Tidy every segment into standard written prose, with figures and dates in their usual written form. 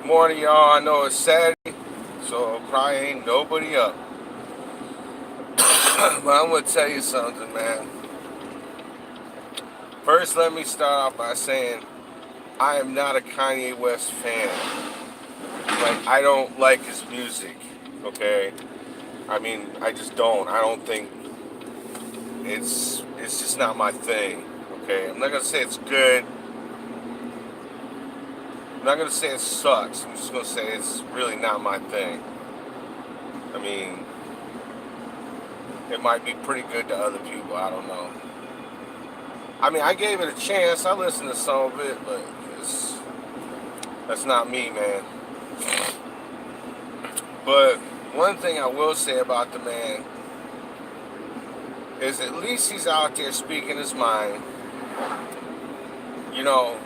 Morning, y'all. I know it's Saturday, so probably ain't nobody up. But I'm gonna tell you something, man. First, let me start off by saying I am not a Kanye West fan. Like, I don't like his music. Okay, I mean, I just don't. I don't think it's just not my thing. Okay, I'm not gonna say it's good. I'm not gonna say it sucks. I'm just gonna say it's really not my thing. I mean, it might be pretty good to other people. I don't know. I mean, I gave it a chance. I listened to some of it, but that's not me, man. But one thing I will say about the man is at least he's out there speaking his mind. You know,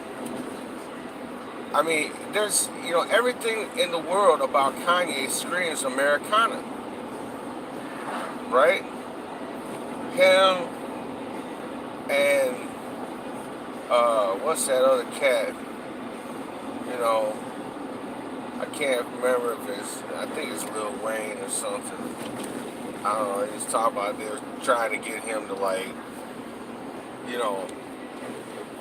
I mean, there's, everything in the world about Kanye screams Americana, right? Him and, what's that other cat? You know, I can't remember if I think it's Lil Wayne or something. I don't know, he's talking about they were trying to get him to, like, you know,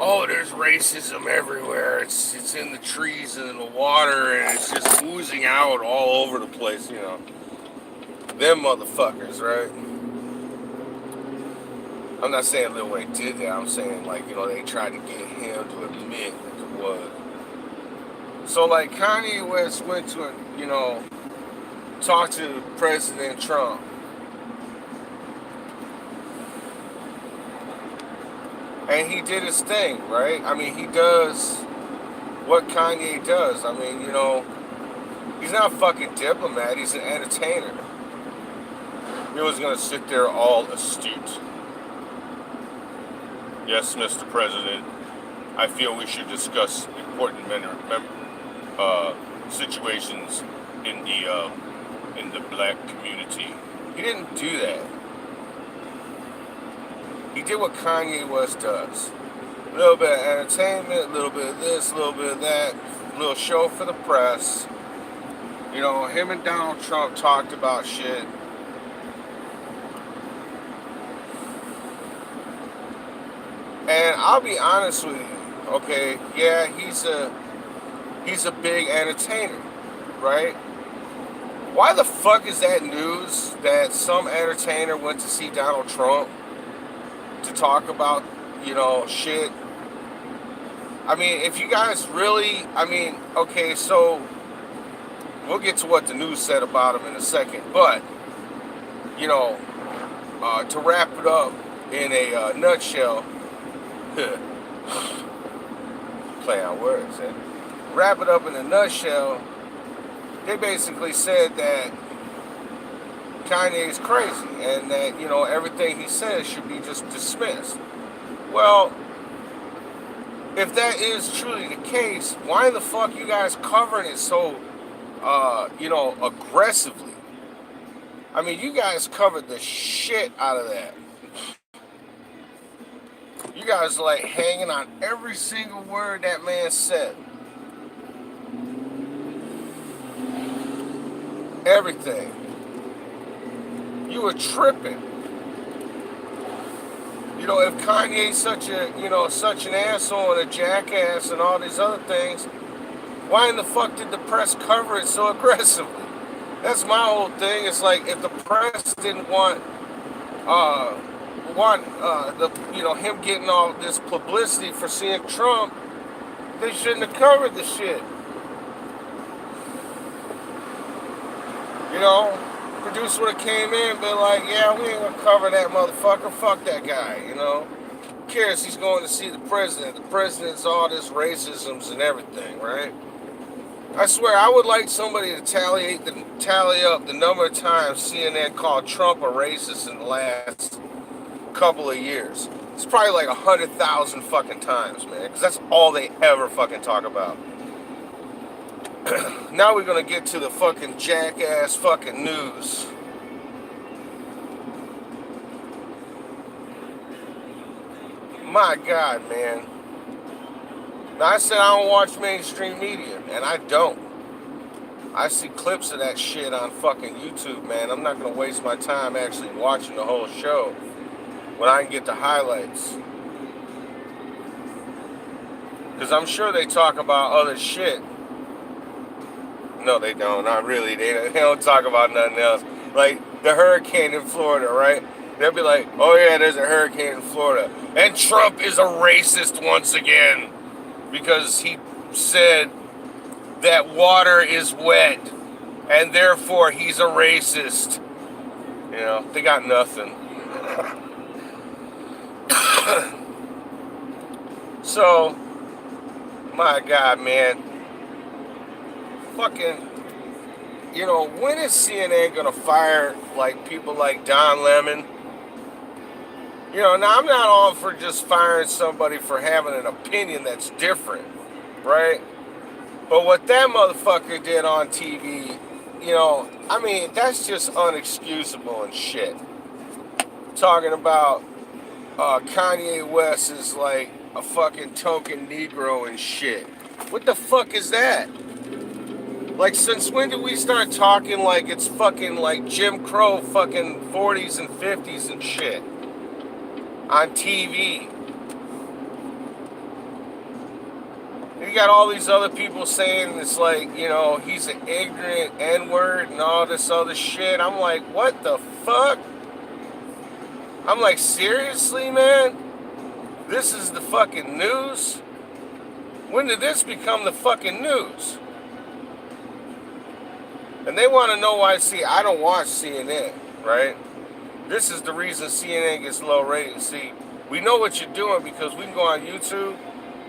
oh, there's racism everywhere. It's in the trees and in the water, and it's just oozing out all over the place, Them motherfuckers, right? I'm not saying Lil Wayne did that. I'm saying, like, they tried to get him to admit that it was. So, like, Kanye West went to, talk to President Trump. And he did his thing, right? I mean, he does what Kanye does. I mean, he's not a fucking diplomat. He's an entertainer. He was going to sit there all astute. Yes, Mr. President, I feel we should discuss important situations in the black community. He didn't do that. He did what Kanye West does. A little bit of entertainment, a little bit of this, a little bit of that, a little show for the press. Him and Donald Trump talked about shit. And I'll be honest with you, okay? Yeah, he's a big entertainer, right? Why the fuck is that news that some entertainer went to see Donald Trump to talk about, shit? I mean, if you guys really, okay, so we'll get to what the news said about him in a second, but, to wrap it up in a nutshell, play on words, eh? Wrap it up in a nutshell, they basically said that Kanye is crazy and that, everything he says should be just dismissed. Well, if that is truly the case, why the fuck you guys covering it so, aggressively? I mean, you guys covered the shit out of that. You guys are like hanging on every single word that man said. Everything. You were tripping. If Kanye's such an asshole and a jackass and all these other things, why in the fuck did the press cover it so aggressively? That's my whole thing. It's like if the press didn't want him getting all this publicity for seeing Trump, they shouldn't have covered the shit. Producer would have came in and been like, yeah, we ain't gonna cover that motherfucker. Fuck that guy, Who cares? He's going to see the president. The president's all this racisms and everything, right? I swear, I would like somebody to tally up the number of times CNN called Trump a racist in the last couple of years. It's probably like 100,000 fucking times, man, because that's all they ever fucking talk about. Now we're gonna get to the fucking jackass fucking news. My God, man. Now, I said I don't watch mainstream media, and I don't. I see clips of that shit on fucking YouTube, man. I'm not gonna waste my time actually watching the whole show when I can get the highlights. Because I'm sure they talk about other shit. No, they don't. Not really. They don't talk about nothing else. Like the hurricane in Florida, right? They'll be like, oh yeah, there's a hurricane in Florida. And Trump is a racist once again because he said that water is wet and therefore he's a racist. You know, they got nothing. So, my God, man. Fucking, you know, when is CNN gonna fire like people like Don Lemon? You know, now I'm not all for just firing somebody for having an opinion that's different, right? But what that motherfucker did on TV, you know, I mean, that's just unexcusable and shit. Talking about Kanye West is like a fucking token Negro and shit. What the fuck is that? Like, since when did we start talking like it's fucking like Jim Crow fucking 40s and 50s and shit on TV? You got all these other people saying it's like, you know, he's an ignorant N-word and all this other shit. I'm like, what the fuck? I'm like, seriously, man? This is the fucking news? When did this become the fucking news? And they want to know why. See, I don't watch CNN, right? This is the reason CNN gets low ratings. See, we know what you're doing because we can go on YouTube,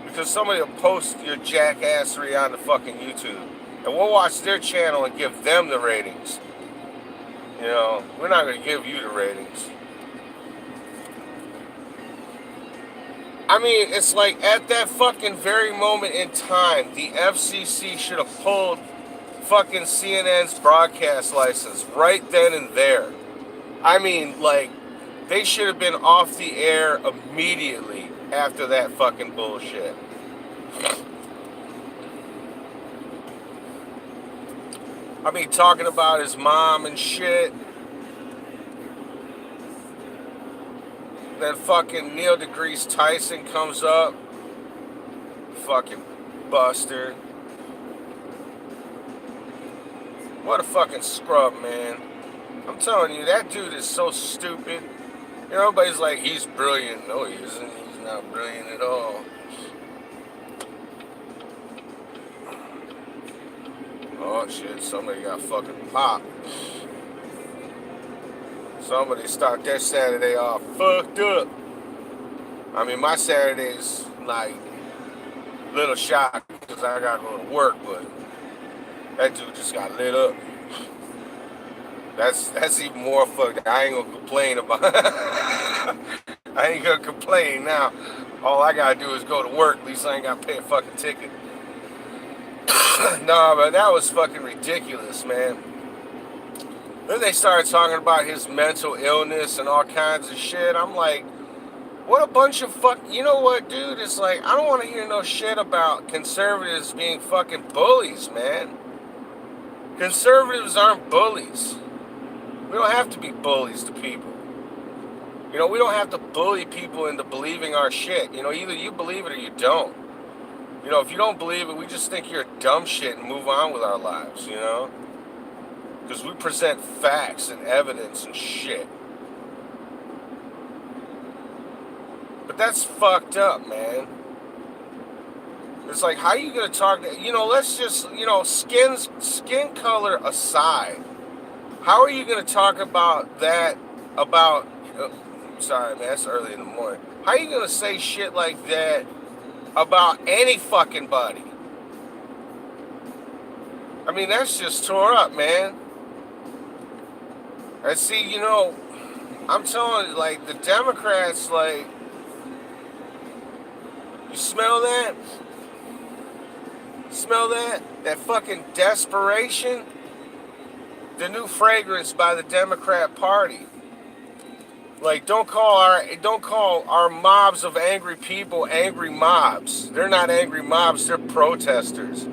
because somebody will post your jackassery on the fucking YouTube, and we'll watch their channel and give them the ratings. You know, we're not going to give you the ratings. I mean, it's like at that fucking very moment in time, the FCC should have pulled fucking CNN's broadcast license right then and there. I mean, like, they should have been off the air immediately after that fucking bullshit. I mean, talking about his mom and shit. Then fucking Neil deGrasse Tyson comes up. Fucking buster. What a fucking scrub, man. I'm telling you, that dude is so stupid. You know, everybody's like, he's brilliant. No, he isn't. He's not brilliant at all. Oh, shit. Somebody got fucking popped. Somebody start their Saturday off fucked up. I mean, my Saturday's like a little shocked because I gotta go to work, but that dude just got lit up. That's even more fucked. I ain't gonna complain about it. I ain't gonna complain now. All I gotta do is go to work. At least I ain't gotta pay a fucking ticket. Nah, but that was fucking ridiculous, man. Then they started talking about his mental illness and all kinds of shit. I'm like, what a bunch of fuck. You know what, dude? It's like, I don't want to hear no shit about conservatives being fucking bullies, man. Conservatives aren't bullies. We don't have to be bullies to people. You know, we don't have to bully people into believing our shit. You know, either you believe it or you don't. You know, if you don't believe it, we just think you're dumb shit and move on with our lives, you know? Because we present facts and evidence and shit. But that's fucked up, man. It's like, how are you going to talk to, you know, let's just, you know, skin color aside. How are you going to talk about that, about, sorry, man, it's early in the morning. How are you going to say shit like that about any fucking body? I mean, that's just tore up, man. And see, you know, I'm telling you, like, the Democrats, like, you smell that? Smell that? That fucking desperation? The new fragrance by the Democrat Party. Like, don't call our mobs of angry people angry mobs. They're not angry mobs, they're protesters.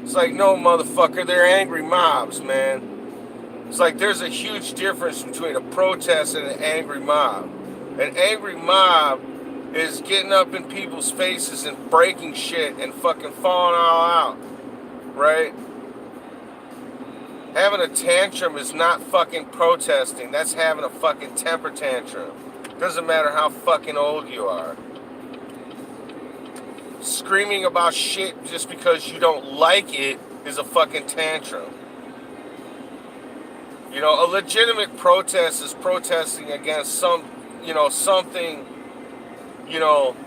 It's like, no, motherfucker, they're angry mobs, man. It's like there's a huge difference between a protest and an angry mob. An angry mob is getting up in people's faces and breaking shit and fucking falling all out, right? Having a tantrum is not fucking protesting. That's having a fucking temper tantrum. Doesn't matter how fucking old you are. Screaming about shit just because you don't like it is a fucking tantrum. You know, a legitimate protest is protesting against something,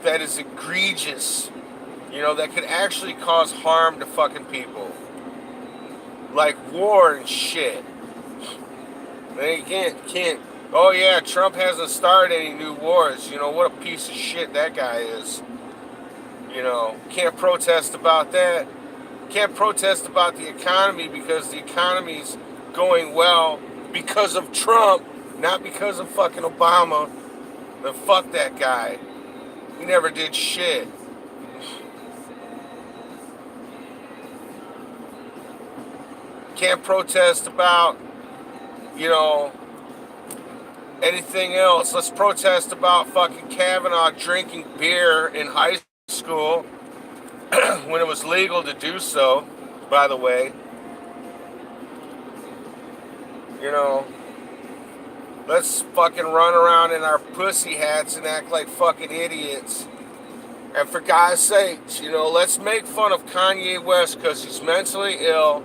that is egregious, that could actually cause harm to fucking people. Like war and shit. They can't, oh yeah, Trump hasn't started any new wars. What a piece of shit that guy is. Can't protest about that. Can't protest about the economy because the economy's going well because of Trump, not because of fucking Obama. Then fuck that guy. He never did shit. Can't protest about, anything else. Let's protest about fucking Kavanaugh drinking beer in high school when it was legal to do so, by the way. Let's fucking run around in our pussy hats and act like fucking idiots. And for God's sakes, let's make fun of Kanye West because he's mentally ill.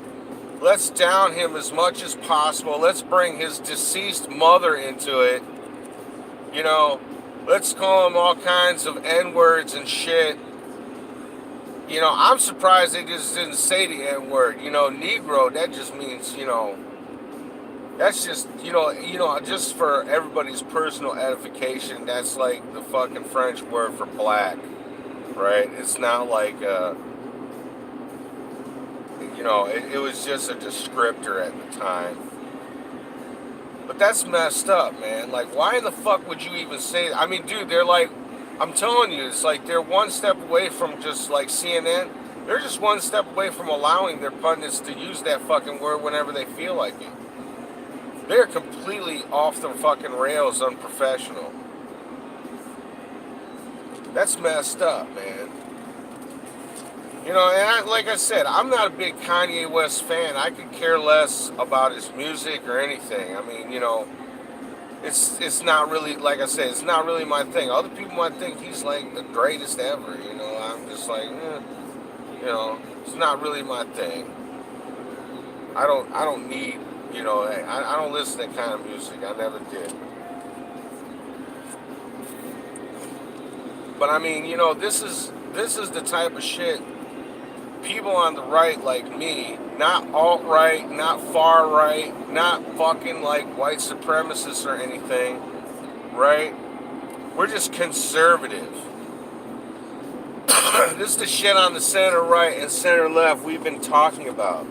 Let's down him as much as possible. Let's bring his deceased mother into it. Let's call him all kinds of N-words and shit. I'm surprised they just didn't say the N-word. Negro, that just means, that's just, just for everybody's personal edification, that's like the fucking French word for black, right? It's not like, it was just a descriptor at the time. But that's messed up, man. Like, why in the fuck would you even say that? I mean, dude, they're like, I'm telling you, it's like they're one step away from just like CNN. They're just one step away from allowing their pundits to use that fucking word whenever they feel like it. They're completely off the fucking rails, unprofessional. That's messed up, man. Like I said, I'm not a big Kanye West fan. I could care less about his music or anything. I mean, it's not really, like I said, it's not really my thing. Other people might think he's like the greatest ever, I'm just like, it's not really my thing. I don't need, I don't listen to that kind of music. I never did. But I mean, this is the type of shit people on the right like me, not alt-right, not far-right, not fucking like white supremacists or anything, right? We're just conservative. This is the shit on the center right and center left we've been talking about.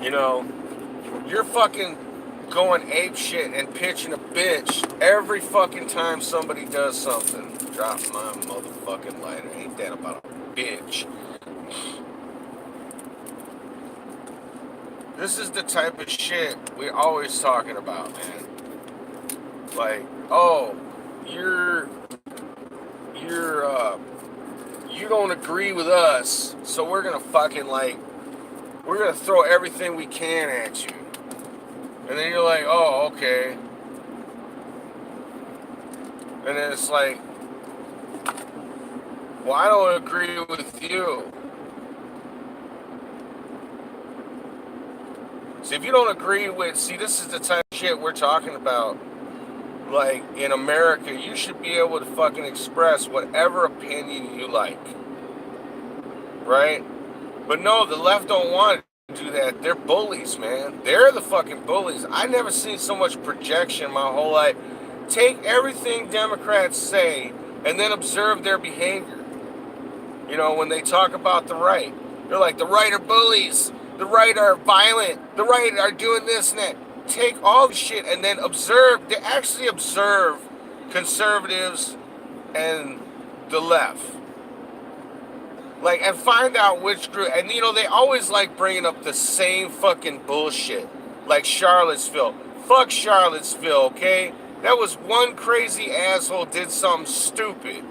You're fucking going ape shit and pitching a bitch every fucking time somebody does something. Drop my motherfucking lighter. Ain't that about a bitch? This is the type of shit we're always talking about, man. Like, oh, you don't agree with us, so we're gonna fucking we're gonna throw everything we can at you. And then you're like, oh, okay. And then it's like, well, I don't agree with you. See, if you don't agree with, this is the type of shit we're talking about. Like, in America, you should be able to fucking express whatever opinion you like. Right? But no, the left don't want to do that. They're bullies, man. They're the fucking bullies. I never seen so much projection my whole life. Take everything Democrats say and then observe their behavior. When they talk about the right. They're like, the right are bullies. The right are violent. The right are doing this and that. Take all the shit and then observe. They actually observe conservatives and the left. Like, and find out which group. And, you know, they always like bringing up the same fucking bullshit. Like Charlottesville. Fuck Charlottesville, okay? That was one crazy asshole did something stupid.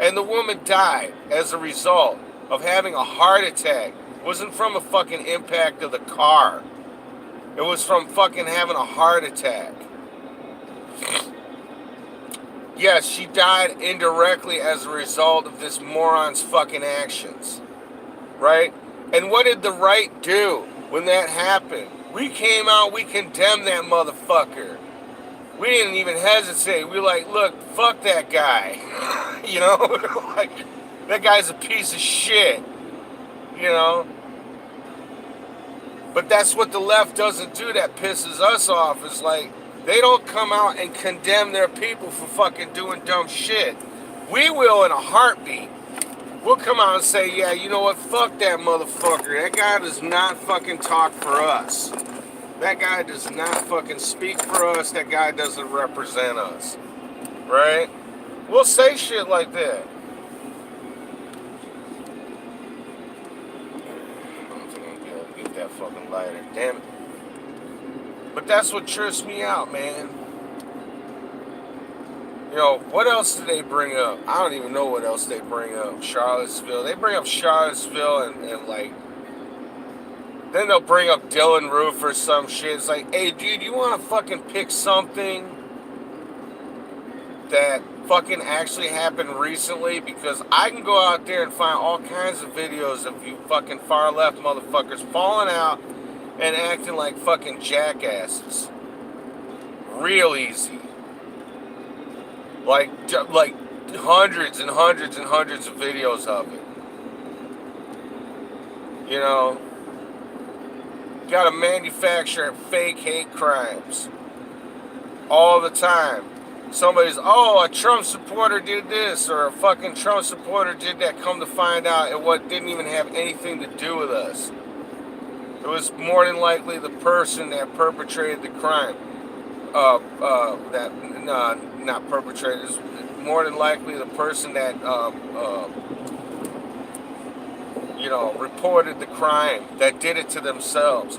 And the woman died as a result of having a heart attack. It wasn't from a fucking impact of the car. It was from fucking having a heart attack. Yes, she died indirectly as a result of this moron's fucking actions. Right? And what did the right do when that happened? We came out, we condemned that motherfucker. We didn't even hesitate. We were like, look, fuck that guy. You know? Like, that guy's a piece of shit. You know? But that's what the left doesn't do that pisses us off. It's like, they don't come out and condemn their people for fucking doing dumb shit. We will in a heartbeat. We'll come out and say, yeah, you know what? Fuck that motherfucker. That guy does not fucking talk for us. That guy does not fucking speak for us. That guy doesn't represent us. Right? We'll say shit like that. I don't think I'm gonna get that fucking lighter. Damn it. But that's what trips me out, man. You know, what else do they bring up? I don't even know what else they bring up. Charlottesville. They bring up Charlottesville and like, then they'll bring up Dylan Roof or some shit. It's like, hey, dude, you want to fucking pick something that fucking actually happened recently? Because I can go out there and find all kinds of videos of you fucking far left motherfuckers falling out and acting like fucking jackasses. Real easy. Like hundreds and hundreds and hundreds of videos of it. You know? Gotta manufacture fake hate crimes. All the time. Somebody's, oh, a Trump supporter did this, or a fucking Trump supporter did that. Come to find out, it didn't even have anything to do with us. It was more than likely the person that perpetrated the crime. Not perpetrators. More than likely the person that, reported the crime, that did it to themselves.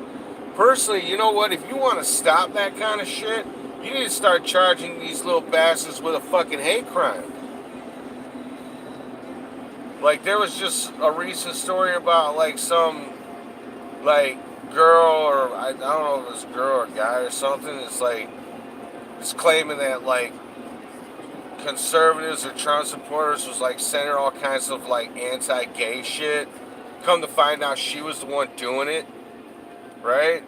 Personally, you know what? If you want to stop that kind of shit, you need to start charging these little bastards with a fucking hate crime. Like, there was just a recent story about, like, some, like, girl, or I don't know if it was a girl or a guy or something. It's like, it's claiming that, like, conservatives or Trump supporters was, like, sending her all kinds of, like, anti-gay shit. Come to find out she was the one doing it. Right?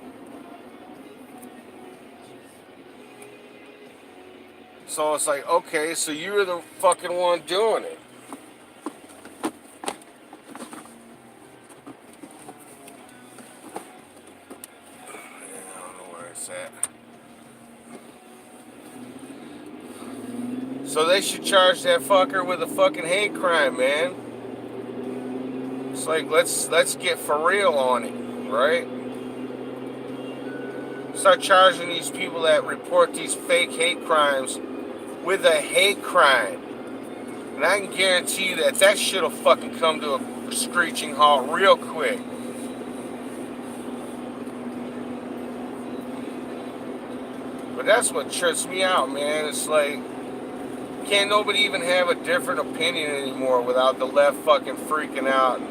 So it's like, okay, so you were the fucking one doing it. I don't know where it's at. So they should charge that fucker with a fucking hate crime, man. It's like, let's get for real on it, right? Start charging these people that report these fake hate crimes with a hate crime. And I can guarantee you that shit'll fucking come to a screeching halt real quick. But that's what trips me out, man. It's like, can't nobody even have a different opinion anymore without the left fucking freaking out.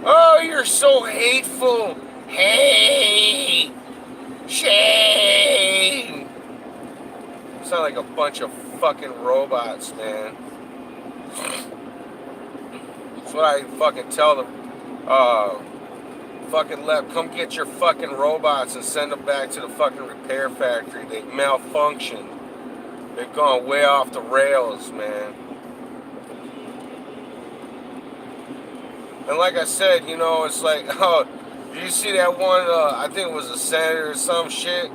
Oh, you're so hateful. Hate. Shame. Sound like a bunch of fucking robots, man. That's what I fucking tell them. Fucking left, come get your fucking robots and send them back to the fucking repair factory. They malfunctioned. They've gone way off the rails, man. And like I said, you know, it's like, oh, did you see that one, I think it was a senator or some shit?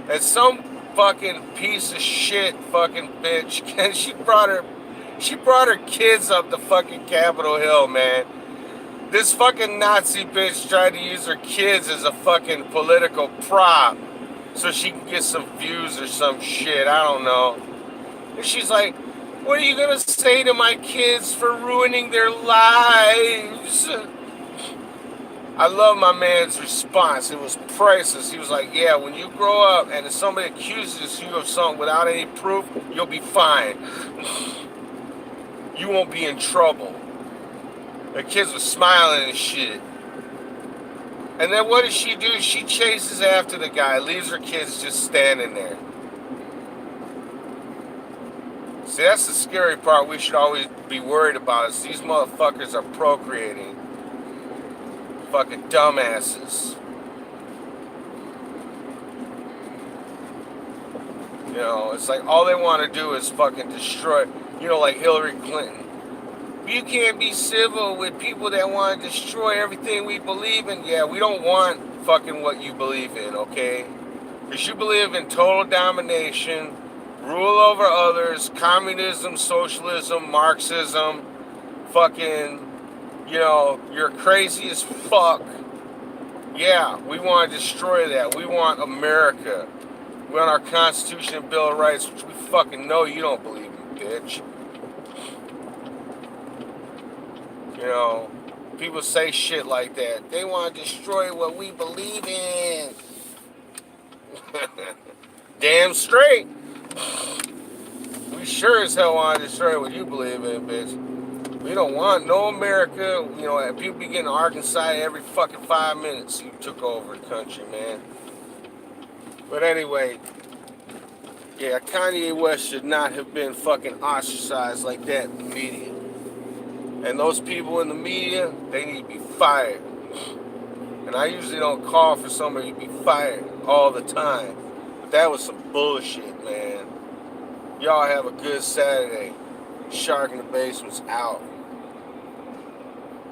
And some fucking piece of shit fucking bitch, and she brought her kids up the fucking Capitol Hill, man. This fucking Nazi bitch tried to use her kids as a fucking political prop so she can get some views or some shit, I don't know. And she's like, What are you gonna say to my kids for ruining their lives? I love my man's response. It was priceless. He was like, yeah, when you grow up and if somebody accuses you of something without any proof, you'll be fine. You won't be in trouble. The kids were smiling and shit. And then what does she do? She chases after the guy, leaves her kids just standing there. See, that's the scary part we should always be worried about is these motherfuckers are procreating. Fucking dumbasses. You know, it's like all they want to do is fucking destroy, you know, like Hillary Clinton. You can't be civil with people that want to destroy everything we believe in. Yeah, we don't want fucking what you believe in, okay? Because you believe in total domination, rule over others, communism, socialism, Marxism, fucking, you know, you're crazy as fuck. Yeah, we want to destroy that. We want America. We want our Constitution and Bill of Rights, which we fucking know you don't believe in, bitch. You know, people say shit like that. They want to destroy what we believe in. Damn straight. We sure as hell want to destroy what you believe in, bitch. We don't want no America. You know, people be getting Arkansas every fucking 5 minutes. You took over the country, man. But anyway, yeah, Kanye West should not have been fucking ostracized like that in the media. And those people in the media, they need to be fired. And I usually don't call for somebody to be fired all the time. But that was some bullshit, man. Y'all have a good Saturday. Shark in the Basement's out.